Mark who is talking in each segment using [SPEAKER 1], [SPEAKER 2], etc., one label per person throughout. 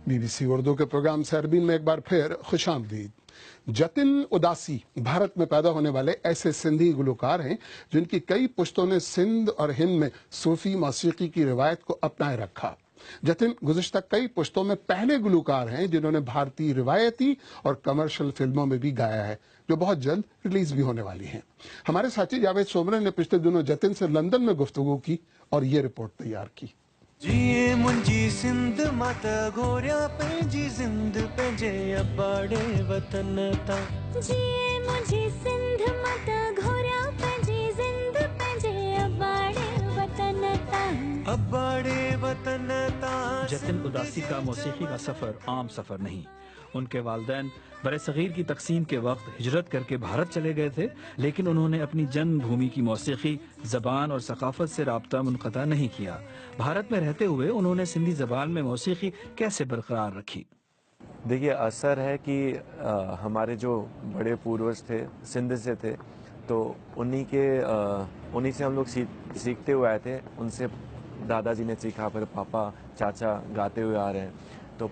[SPEAKER 1] BBC Urdu के programme Sairbeen में एक बार फिर खुशामदीद। जतिन उदासी भारत में पैदा होने वाले ऐसे सिंधी गुलकार हैं जिनकी कई पुश्तों ने सिंध और हिंद में सूफी मौसीकी की रिवायत को अपनाए रखा। जतिन गुज़िश्ता कई पुश्तों में पहले गुलकार हैं जिन्होंने भारतीय रिवायती और कमर्शियल फिल्मों में भी गाया है, जो बहुत जल्द रिलीज भी होने वाली हैं। हमारे साथी जावेद सोमरे ने पिछले दिनों जतिन से लंदन में गुफ्तगू की और ये रिपोर्ट तैयार की।
[SPEAKER 2] जिए मुंजी सिंध मत घोरिया पंहिंजी जिंद पंहिंजे अबाड़े वतन ता
[SPEAKER 3] जिए मुंजी सिंध मत घोरिया पंहिंजी जिंद पंहिंजे अबाड़े वतन ता
[SPEAKER 2] अबाड़े वतन ता।
[SPEAKER 4] जतिन उदासी का मौसीकी का सफर आम सफर नहीं। उनके वालिदैन बरे-सगीर की तकसीम के वक्त हिजरत करके भारत चले गए थे, लेकिन उन्होंने अपनी जन्मभूमि की मौसीकी, जबान और सकाफत से राब्ता मुनक़ता नहीं किया। भारत में रहते हुए उन्होंने सिंधी जबान में मौसीकी कैसे बरकरार रखी?
[SPEAKER 5] देखिए, असर है कि हमारे जो बड़े पूर्वज थे सिंध से थे, तो उन्हीं से हम लोग सीखते हुए आए थे। उनसे दादाजी ने सीखा, फिर पापा चाचा गाते हुए आ रहे हैं, तो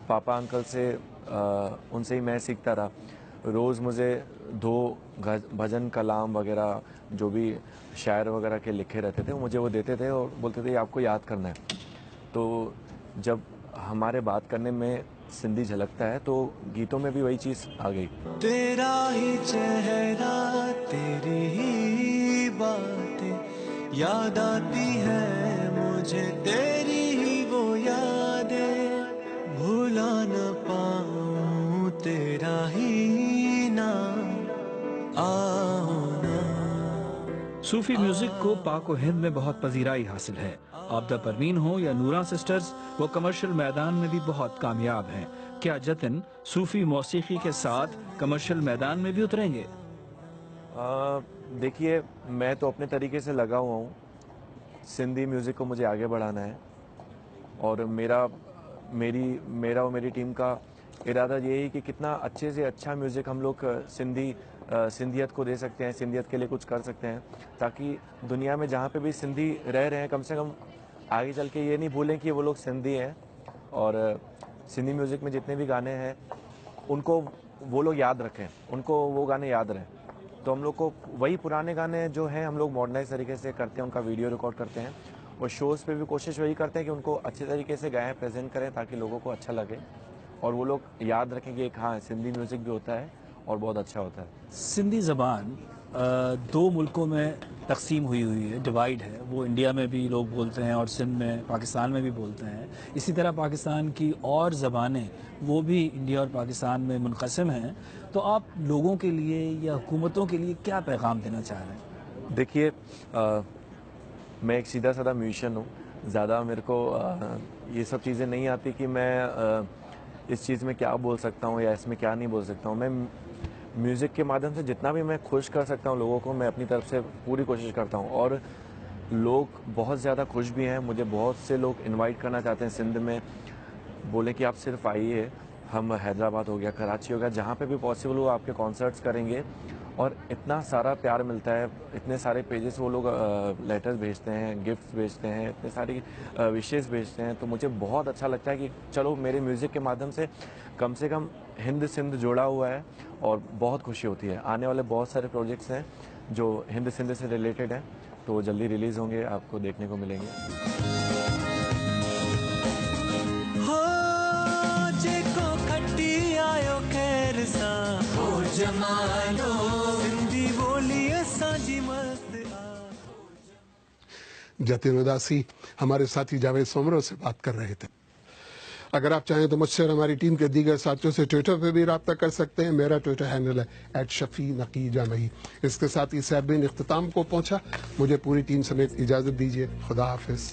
[SPEAKER 5] पापा अंकल से उनसे ही मैं सीखता रहा। रोज़ मुझे 2 भजन कलाम वगैरह जो भी शायर वगैरह के लिखे रहते थे मुझे वो देते थे और बोलते थे आपको याद करना है। तो जब हमारे बात करने में सिंधी झलकता है तो गीतों में भी वही चीज़ आ गई।
[SPEAKER 2] तेरा ही चेहरा तेरी ही बातें याद आती है मुझे, तेरी ही वो यादें भूला न पाऊं, तेरा ही नाम आओ ना।
[SPEAKER 4] सूफी म्यूजिक को पाक व हिंद में बहुत पजीराई हासिल है। आबदा परवीन हो या नूरा सिस्टर्स, वो कमर्शियल मैदान में भी बहुत कामयाब हैं। क्या जतिन सूफी मौसीकी के साथ कमर्शियल मैदान में भी उतरेंगे?
[SPEAKER 5] देखिए, मैं तो अपने तरीके से लगा हुआ हूँ। सिंधी म्यूज़िक को मुझे आगे बढ़ाना है और मेरा और मेरी टीम का इरादा यही कि कितना अच्छे से अच्छा म्यूज़िक हम लोग सिंधियत को दे सकते हैं, सिंधियत के लिए कुछ कर सकते हैं, ताकि दुनिया में जहाँ पे भी सिंधी रह रहे हैं कम से कम आगे चल के ये नहीं भूलें कि वो लोग सिंधी हैं। और सिंधी म्यूज़िक में जितने भी गाने हैं उनको वो लोग याद रखें, उनको वो गाने याद रहें। तो हम लोग को वही पुराने गाने जो हैं हम लोग मॉडर्नाइज तरीके से करते हैं, उनका वीडियो रिकॉर्ड करते हैं और शोज़ पे भी कोशिश वही करते हैं कि उनको अच्छे तरीके से गाएं, प्रेजेंट करें, ताकि लोगों को अच्छा लगे और वो लोग याद रखें कि हाँ, सिंधी म्यूज़िक भी होता है और बहुत अच्छा होता है।
[SPEAKER 4] सिंधी ज़बान 2 मुल्कों में तकसीम हुई है, डिवाइड है। वो इंडिया में भी लोग बोलते हैं और सिंध में, पाकिस्तान में भी बोलते हैं। इसी तरह पाकिस्तान की और ज़बानें वो भी इंडिया और पाकिस्तान में मुनक़सिम हैं। तो आप लोगों के लिए या हुकूमतों के लिए क्या पैगाम देना चाह रहे हैं?
[SPEAKER 5] देखिए, मैं एक सीधा साधा म्यूजिशियन हूँ। ज़्यादा मेरे को ये सब चीज़ें नहीं आती कि मैं इस चीज़ में क्या बोल सकता हूँ या इसमें क्या नहीं बोल सकता हूँ। मैं म्यूज़िक के माध्यम से जितना भी मैं खुश कर सकता हूँ लोगों को, मैं अपनी तरफ से पूरी कोशिश करता हूँ और लोग बहुत ज़्यादा खुश भी हैं। मुझे बहुत से लोग इनवाइट करना चाहते हैं सिंध में, बोले कि आप सिर्फ आइए, हम हैदराबाद हो गया, कराची हो गया, जहाँ पे भी पॉसिबल हो आपके कॉन्सर्ट्स करेंगे। और इतना सारा प्यार मिलता है, इतने सारे पेजेस वो लोग लेटर्स भेजते हैं, गिफ्ट्स भेजते हैं, इतने सारी विशेस भेजते हैं। तो मुझे बहुत अच्छा लगता है कि चलो मेरे म्यूज़िक के माध्यम से कम हिंद सिंध जुड़ा हुआ है और बहुत खुशी होती है। आने वाले बहुत सारे प्रोजेक्ट्स हैं जो हिंद सिंध से रिलेटेड हैं, तो जल्दी रिलीज़ होंगे, आपको देखने को मिलेंगे।
[SPEAKER 1] जतिन उदासी हमारे साथी जावेद सोमरो से बात कर रहे थे। अगर आप चाहें तो मुझसे और हमारी टीम के दीगर साथियों से ट्विटर पे भी रब्ता कर सकते हैं। मेरा ट्विटर हैंडल है @शफी_नकी_जामई। इसके साथ ही सरबीन इख्तिताम को पहुंचा। मुझे पूरी टीम समेत इजाजत दीजिए। खुदा हाफिज।